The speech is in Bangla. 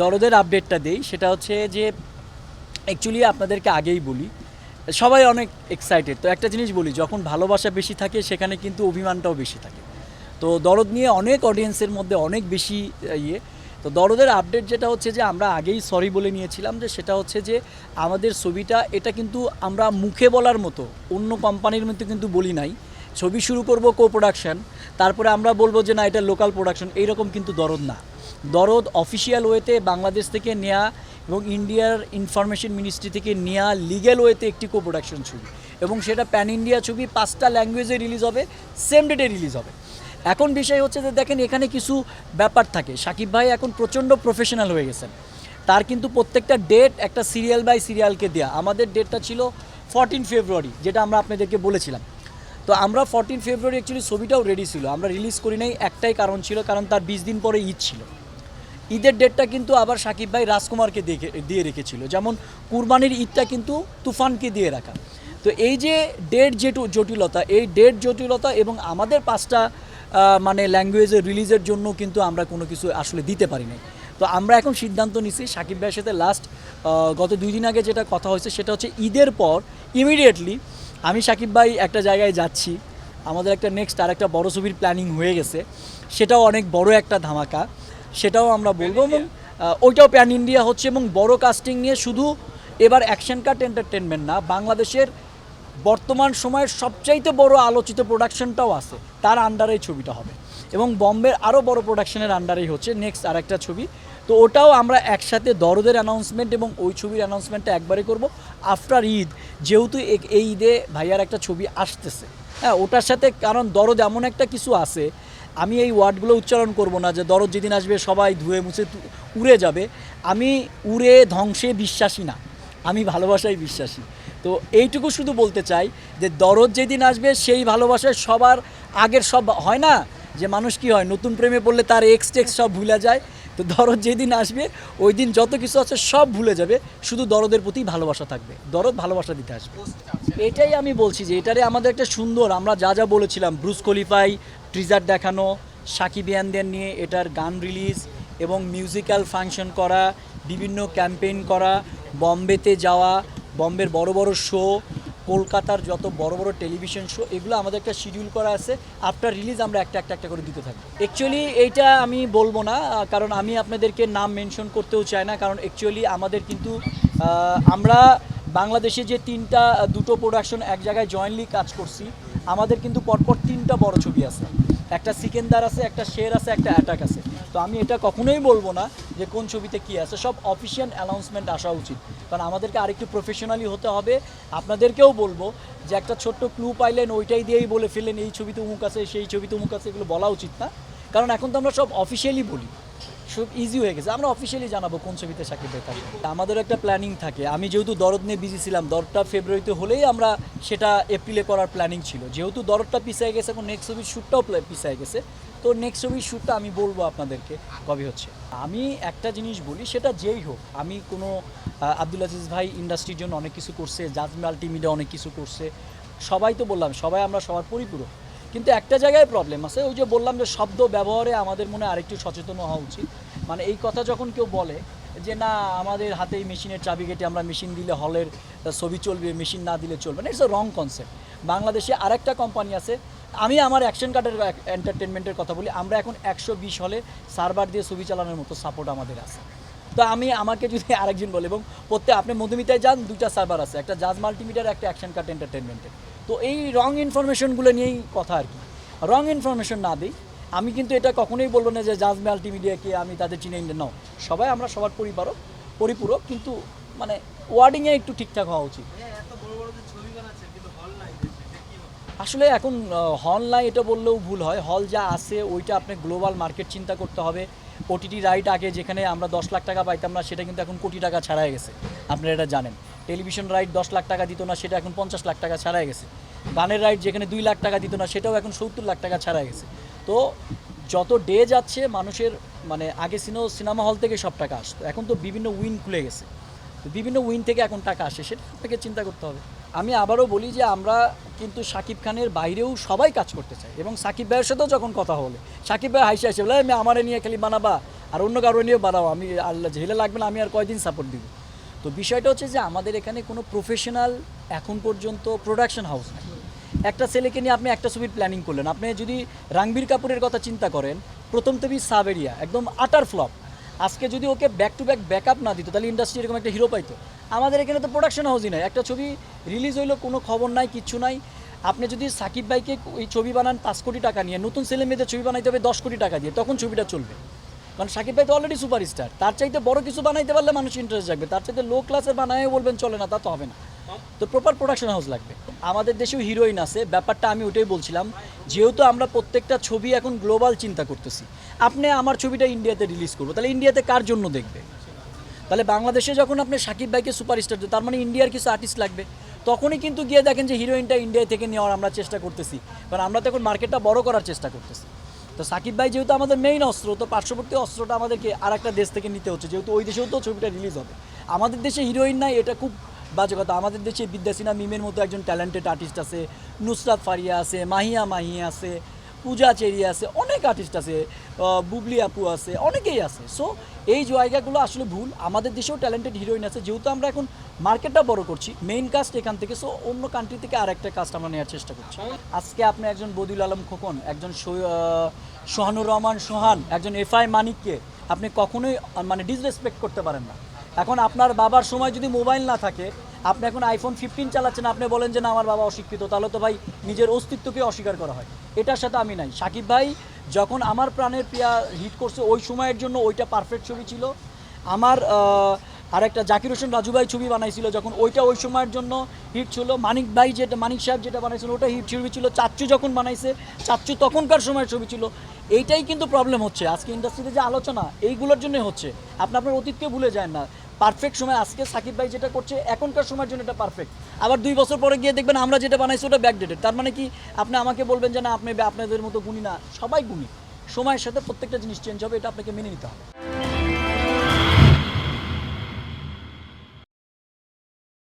দরদের আপডেটটা দেই, সেটা হচ্ছে যে অ্যাকচুয়ালি আপনাদেরকে আগেই বলি, সবাই অনেক এক্সাইটেড। তো একটা জিনিস বলি, যখন ভালোবাসা বেশি থাকে সেখানে কিন্তু অভিমানটাও বেশি থাকে। তো দরদ নিয়ে অনেক অডিয়েন্সের মধ্যে অনেক বেশি ইয়ে। তো দরদের আপডেট যেটা হচ্ছে যে আমরা আগেই সরি বলে নিয়েছিলাম, যে সেটা হচ্ছে যে আমাদের ছবিটা এটা কিন্তু আমরা মুখে বলার মতো অন্য কোম্পানির মতো কিন্তু বলি নাই। ছবি শুরু করব কো প্রোডাকশন, তারপরে আমরা বলবো যে না এটা লোকাল প্রোডাকশন, এইরকম কিন্তু দরদ না। দরদ অফিসিয়াল ওয়েতে বাংলাদেশ থেকে নেয়া এবং ইন্ডিয়ার ইনফরমেশন মিনিস্ট্রি থেকে নেয়া লিগ্যাল ওয়েতে একটি কো প্রোডাকশন ছবি, এবং সেটা প্যান ইন্ডিয়া ছবি, 5টা ল্যাঙ্গুয়েজে রিলিজ হবে, সেম ডেটে রিলিজ হবে। এখন বিষয় হচ্ছে যে দেখেন এখানে কিছু ব্যাপার থাকে। সাকিব ভাই এখন প্রচণ্ড প্রফেশনাল হয়ে গেছেন, তার কিন্তু প্রত্যেকটা ডেট একটা সিরিয়াল বাই সিরিয়ালকে দেয়া। আমাদের ডেটটা ছিল 14 ফেব্রুয়ারি, যেটা আমরা আপনাদেরকে বলেছিলাম। তো আমরা 14 ফেব্রুয়ারি অ্যাকচুয়ালি ছবিটাও রেডি ছিল, আমরা রিলিজ করি নাই, একটাই কারণ ছিল, কারণ তার 20 দিন পরে ঈদ ছিল। ঈদের ডেটটা কিন্তু আবার সাকিব ভাই রাজকুমারকে দিয়ে রেখেছিল, যেমন কুরবানির ঈদটা কিন্তু তুফানকে দিয়ে রাখা। তো এই যে ডেট জটিলতা, এই ডেট জটিলতা এবং আমাদের 5টা মানে ল্যাঙ্গুয়েজের রিলিজের জন্য কিন্তু আমরা কোনো কিছু আসলে দিতে পারি নাই। তো আমরা এখন সিদ্ধান্ত নিছি সাকিব ভাইয়ের সাথে লাস্ট গত 2 দিন আগে যেটা কথা হয়েছে, সেটা হচ্ছে ঈদের পর ইমিডিয়েটলি আমি সাকিব ভাই একটা জায়গায় যাচ্ছি। আমাদের একটা নেক্সট আর একটা বড় ছবির প্ল্যানিং হয়ে গেছে, সেটাও অনেক বড় একটা ধামাকা, সেটাও আমরা বলবো। এবং ওইটাও প্যান ইন্ডিয়া হচ্ছে এবং বড় কাস্টিং নিয়ে। শুধু এবার অ্যাকশন কাট এন্টারটেনমেন্ট না, বাংলাদেশের বর্তমান সময়ের সবচাইতে বড় আলোচিত প্রোডাকশনটাও আছে, তার আন্ডারেই ছবিটা হবে, এবং বম্বের আরও বড় প্রোডাকশনের আন্ডারেই হচ্ছে নেক্সট আর একটা ছবি। তো ওটাও আমরা একসাথে দরদের অ্যানাউন্সমেন্ট এবং ওই ছবির অ্যানাউন্সমেন্টটা একবারে করব আফটার ঈদ, যেহেতু এই ঈদে ভাইয়ার একটা ছবি আসতেছে। হ্যাঁ, ওটার সাথে, কারণ দরদ এমন একটা কিছু আছে, আমি এই ওয়ার্ডগুলো উচ্চারণ করব না যে দরদ যেদিন আসবে সবাই ধুয়ে মুছে উড়ে যাবে। আমি উড়ে ধ্বংসে বিশ্বাসী না, আমি ভালোবাসায় বিশ্বাসী। তো এইটুকু শুধু বলতে চাই যে দরদ যেদিন আসবে সেই ভালোবাসায় সবার আগের সব হয় না, যে মানুষ কি হয় নতুন প্রেমে পড়লে তার টেক্স সব ভুলে যায়। তো দরদ যেদিন আসবে ওই দিন যত কিছু আছে সব ভুলে যাবে, শুধু দরদের প্রতি ভালোবাসা থাকবে, দরদ ভালোবাসা দিতে আসবে। এটাই আমি বলছি যে এটারে আমাদের একটা সুন্দর, আমরা যা যা বলেছিলাম, ব্রুস খলিফাই ট্রিজার দেখানো, সাকিবিয়ানদের নিয়ে এটার গান রিলিজ এবং মিউজিক্যাল ফাংশন করা, বিভিন্ন ক্যাম্পেইন করা, বম্বেতে যাওয়া, বম্বের বড় বড় শো, কলকাতার যত বড় বড় টেলিভিশন শো, এগুলো আমাদের একটা শিডিউল করা আছে। আফটার রিলিজ আমরা একটা একটা একটা করে দিতে থাকবো। অ্যাকচুয়ালি এইটা আমি বলবো না, কারণ আমি আপনাদেরকে নাম মেনশন করতেও চাই না, কারণ অ্যাকচুয়ালি আমাদের কিন্তু আমরা বাংলাদেশে যে দুটো প্রোডাকশন এক জায়গায় জয়েন্টলি কাজ করছি, আমাদের কিন্তু পরপর 3টা বড় ছবি আছে, একটা সিকেন্দার আছে, একটা শের আছে, একটা অ্যাটাক আছে। তো আমি এটা কখনোই বলবো না যে কোন ছবিতে কী আছে, সব অফিসিয়াল অ্যানাউন্সমেন্ট আসা উচিত, কারণ আমাদেরকে আরেকটু প্রফেশনালি হতে হবে। আপনাদেরকেও বলবো যে একটা ছোট্ট ক্লু পাইলেন ওইটাই দিয়েই বলে ফেললেন এই ছবিতে উমুক আছে, সেই ছবিতে উমুক আছে, এগুলো বলা উচিত না, কারণ এখন তো আমরা সব অফিসিয়ালি বলি, সব ইজি হয়ে গেছে, আমরা অফিসিয়ালি জানাবো কোন ছবিতে সাকিব ভাই থাকবে। আমাদের একটা প্ল্যানিং থাকে, আমি যেহেতু দরদ নিয়ে বিজি ছিলাম, দরদটা ফেব্রুয়ারিতে হলেই আমরা সেটা এপ্রিলে করার প্ল্যানিং ছিল, যেহেতু দরদটা পিছিয়ে গেছে, এখন নেক্সট ছবির শ্যুটটাও পিছিয়ে গেছে। তো নেক্সট ছবির শ্যুটটা আমি বলবো আপনাদেরকে কবে হচ্ছে। আমি একটা জিনিস বলি, সেটা যেই হোক, আমি কোনো আব্দুল আজিজ ভাই ইন্ডাস্ট্রির জন্য অনেক কিছু করছে, জাজ মাল্টিমিডিয়া অনেক কিছু করছে, সবাই তো বললাম সবাই আমরা সবার পরিপূরক, কিন্তু একটা জায়গায় প্রবলেম আছে, ওই যে বললাম যে শব্দ ব্যবহারে আমাদের মনে আরেকটু সচেতন হওয়া উচিত। মানে এই কথা যখন কেউ বলে যে না আমাদের হাতেই মেশিনের চাবি কেটে আমরা মেশিন দিলে হলের ছবি চলবে, মেশিন না দিলে চলবে না, ইটস এ রং কনসেপ্ট। বাংলাদেশে আরেকটা কোম্পানি আছে, আমি আমার অ্যাকশন কার্ডের এন্টারটেনমেন্টের কথা বলি, আমরা এখন 120 হলে সার্ভার দিয়ে ছবি চালানোর মতো সাপোর্ট আমাদের আছে। তো আমাকে যদি আরেকজন বলে, এবং আপনি মধুমিতায় যান, 2টা সার্ভার আছে, একটা জাজ মাল্টিমিডিয়ার, একটা অ্যাকশন কার্ড এন্টারটেনমেন্টের। তো এই রং ইনফরমেশনগুলো নিয়েই কথা আর কি, রং ইনফরমেশন না দিই। আমি কিন্তু এটা কখনোই বলবো না যে জাজ মাল্টিমিডিয়াকে আমি তাদের চিনে নাও, সবাই আমরা সবার পরিপূরক, কিন্তু মানে ওয়ার্ডিংয়ে একটু ঠিকঠাক হওয়া উচিত। আসলে এখন হল নাই এটা বললেও ভুল হয়, হল যা আছে ওইটা আপনি গ্লোবাল মার্কেট চিন্তা করতে হবে। ওটিটি রাইট আগে যেখানে আমরা 10 লাখ টাকা পাইতাম না, সেটা কিন্তু এখন কোটি টাকা ছাড়াই গেছে, আপনারা এটা জানেন। টেলিভিশন রাইট 10 লাখ টাকা দিত না, সেটা এখন 50 লাখ টাকা ছাড়াই গেছে। গানের রাইট যেখানে 2 লাখ টাকা দিত না, সেটাও এখন 70 লাখ টাকা ছাড়াই গেছে। তো যত ডে যাচ্ছে মানুষের, মানে আগে সিনেমা হল থেকে সব টাকা আসতো, এখন তো বিভিন্ন উইন খুলে গেছে, তো বিভিন্ন উইন থেকে এখন টাকা আসে, সেটা আপনাকে চিন্তা করতে হবে। আমি আবারও বলি যে আমরা কিন্তু শাকিব খানের বাইরেও সবাই কাজ করতে চাই, এবং সাকিব ভাইয়ের সাথেও যখন কথা হলে সাকিব ভাই হাসি হাসি বলে আমি আমারে নিয়ে খালি বানাবা আর অন্য কারো নিয়ে বানাও, আমি আল্লাহ ঝেলে লাগবে না, আমি আর কয়দিন সাপোর্ট দিব। তো বিষয়টা হচ্ছে যে আমাদের এখানে কোনো প্রফেশনাল এখন পর্যন্ত প্রোডাকশন হাউস নেই। একটা ছেলেকে নিয়ে আপনি একটা ছবির প্ল্যানিং করলেন, আপনি যদি রণবীর কাপুরের কথা চিন্তা করেন, প্রথম ছবি সাবেরিয়া একদম আটার ফ্লপ। আজকে যদি ওকে ব্যাক টু ব্যাক ব্যাকআপ না দিত তাহলে ইন্ডাস্ট্রি এরকম একটা হিরো পাইতো। আমাদের এখানে তো প্রোডাকশন হাউসই নাই, একটা ছবি রিলিজ হইলো কোনো খবর নাই, কিচ্ছু নাই। আপনি যদি সাকিব ভাইকে ওই ছবি বানান 5 কোটি টাকা নিয়ে, নতুন ছেলে মেয়েদের ছবি বানাইতে হবে 10 কোটি টাকা দিয়ে, তখন ছবিটা চলবে। কারণ সাকিব ভাই তো অলরেডি সুপারস্টার, তার চাইতে বড় কিছু বানাইতে পারলে মানুষ ইন্টারেস্ট জাগবে, তার চাইতে লো ক্লাসের বানায় বলবেন চলে না, তা তো হবে না। তো প্রপার প্রোডাকশন হাউস লাগবে। আমাদের দেশেও হিরোইন আছে, ব্যাপারটা আমি ওটাই বলছিলাম, যেহেতু আমরা প্রত্যেকটা ছবি এখন গ্লোবাল চিন্তা করতেছি। আপনি আমার ছবিটা ইন্ডিয়াতে রিলিজ করবো, তাহলে ইন্ডিয়াতে কার জন্য দেখবে? তাহলে বাংলাদেশে যখন আপনি সাকিব ভাইকে সুপারস্টার, তার মানে ইন্ডিয়ার কিছু আর্টিস্ট লাগবে। তখনই কিন্তু গিয়ে দেখেন যে হিরোইনটা ইন্ডিয়া থেকে নেওয়ার আমরা চেষ্টা করতেছি, কারণ আমরা তো এখন মার্কেটটা বড় করার চেষ্টা করতেছি। তো সাকিব ভাই যেহেতু আমাদের মেইন অস্ত্র, তো পার্শ্ববর্তী অস্ত্রটা আমাদেরকে আর একটা দেশ থেকে নিতে হচ্ছে, যেহেতু ওই দেশেও তো ছবিটা রিলিজ হবে। আমাদের দেশে হিরোইন নাই, এটা খুব বাজে কথা। আমাদের দেশে বিদ্যাসিনা মিমের মতো একজন ট্যালেন্টেড আর্টিস্ট আছে, নুসরাত ফারিয়া আছে, মাহিয়া আছে, পূজা চেরি আছে, অনেক আর্টিস্ট আছে, বুবলি আপু আছে, অনেকেই আছে। সো এই জায়গাগুলো আসলে ভুল। আমাদের দেশেও ট্যালেন্টেড হিরোইন আছে, যেহেতু আমরা এখন মার্কেটটা বড় করছি, মেইন কাস্ট এখান থেকে, সো অন্য কান্ট্রি থেকে আর একটা কাস্ট আমরা নেওয়ার চেষ্টা করছি। আজকে আপনি একজন বদিউল আলম খোকন, একজন সোহানুর রহমান সোহান, একজন এফআই মানিককে আপনি কখনোই মানে ডিসরেসপেক্ট করতে পারেন না। এখন আপনার বাবার সময় যদি মোবাইল না থাকে, আপনি এখন আইফোন 15 চালাচ্ছেন, আপনি বলেন যে না আমার বাবা অশিক্ষিত, তাহলে তো ভাই নিজের অস্তিত্বকে অস্বীকার করা হয়। এটার সাথে আমি নাই। সাকিব ভাই যখন আমার প্রাণের প্রিয়া হিট করছে, ওই সময়ের জন্য ওইটা পারফেক্ট ছবি ছিল। আমার আরেকটা জাকির হোসেন রাজু ভাই ছবি বানাইছিল, যখন ওইটা ওই সময়ের জন্য হিট ছিল। মানিক ভাই যেটা, মানিক সাহেব যেটা বানাইছিল ওটা হিট ছবি ছিল। চাচ্চু যখন বানাইছে, চাচ্চু তখনকার সময়ের ছবি ছিল। এইটাই কিন্তু প্রবলেম হচ্ছে আজকে ইন্ডাস্ট্রিতে যে আলোচনা, এইগুলোর জন্যই হচ্ছে। আপনি আপনার অতীতকে ভুলে যায় না। পারফেক্ট সময় আজকে সাকিব ভাই যেটা করছে এখনকার সময়ের জন্য এটা পারফেক্ট। আবার 2 বছর পরে গিয়ে দেখবেন আমরা যেটা বানাইছি ওটা ব্যাকডেটেড। তার মানে কি আপনি আমাকে বলবেন যে না আপনি আপনাদের মতো গুণী না? সবাই গুণী। সময়ের সাথে প্রত্যেকটা জিনিস চেঞ্জ হবে, এটা আপনাকে মেনে নিতে হবে।